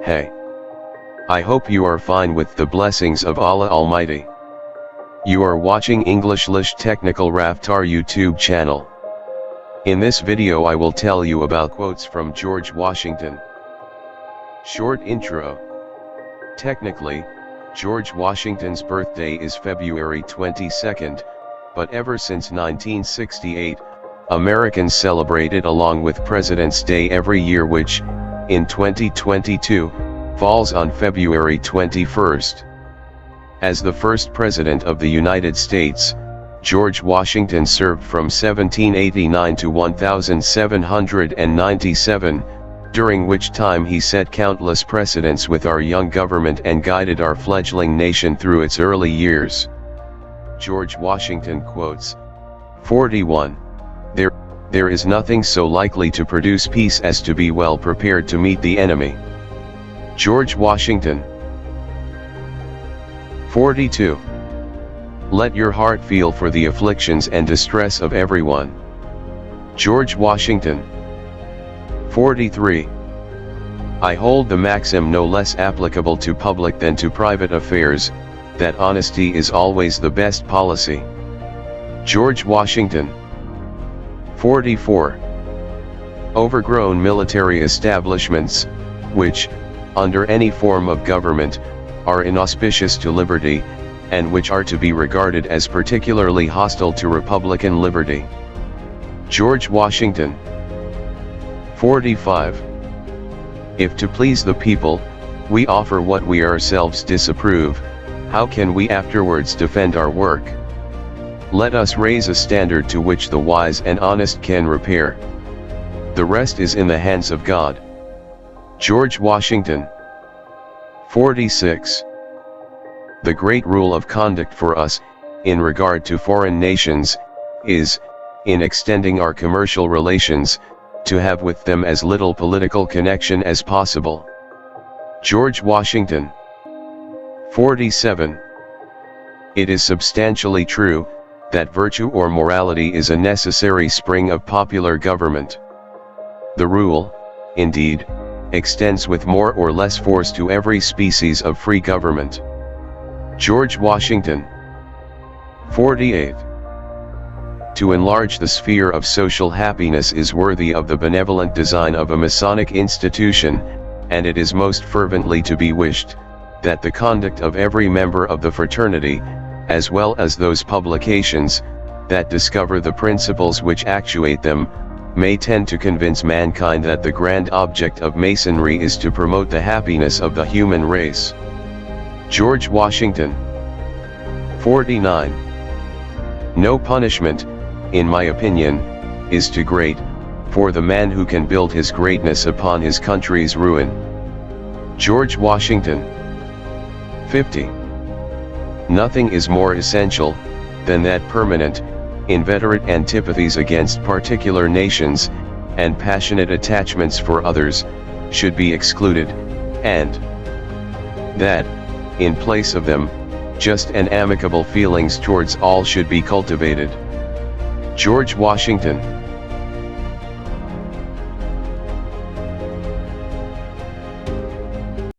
Hey. I hope you are fine with the blessings of Allah Almighty. You are watching English Technical Raftaar YouTube channel. In this video I will tell you about quotes from Goerge Washington. Short intro. Technically, Goerge Washington's birthday is February 22nd, but ever since 1968, Americans celebrate it along with President's Day every year, which, in 2022, falls on February 21st. As the first President of the United States, Goerge Washington served from 1789 to 1797, during which time he set countless precedents with our young government and guided our fledgling nation through its early years. Goerge Washington quotes. 41. There is nothing so likely to produce peace as to be well prepared to meet the enemy. Goerge Washington. 42. Let your heart feel for the afflictions and distress of everyone. Goerge Washington. 43. I hold the maxim no less applicable to public than to private affairs, that honesty is always the best policy. Goerge Washington. 44. Overgrown military establishments, which, under any form of government, are inauspicious to liberty, and which are to be regarded as particularly hostile to republican liberty. Goerge Washington. 45. If to please the people, we offer what we ourselves disapprove, how can we afterwards defend our work? Let us raise a standard to which the wise and honest can repair. The rest is in the hands of God. Goerge Washington. 46. The great rule of conduct for us, in regard to foreign nations, is, in extending our commercial relations, to have with them as little political connection as possible. Goerge Washington. 47. It is substantially true, that virtue or morality is a necessary spring of popular government. The rule, indeed, extends with more or less force to every species of free government. Goerge Washington. 48. To enlarge the sphere of social happiness is worthy of the benevolent design of a Masonic institution, and it is most fervently to be wished, that the conduct of every member of the fraternity, as well as those publications, that discover the principles which actuate them, may tend to convince mankind that the grand object of Masonry is to promote the happiness of the human race. Goerge Washington. 49. No punishment, in my opinion, is too great, for the man who can build his greatness upon his country's ruin. Goerge Washington. 50. Nothing is more essential, than that permanent, inveterate antipathies against particular nations, and passionate attachments for others, should be excluded, and that, in place of them, just and amicable feelings towards all should be cultivated. Goerge Washington.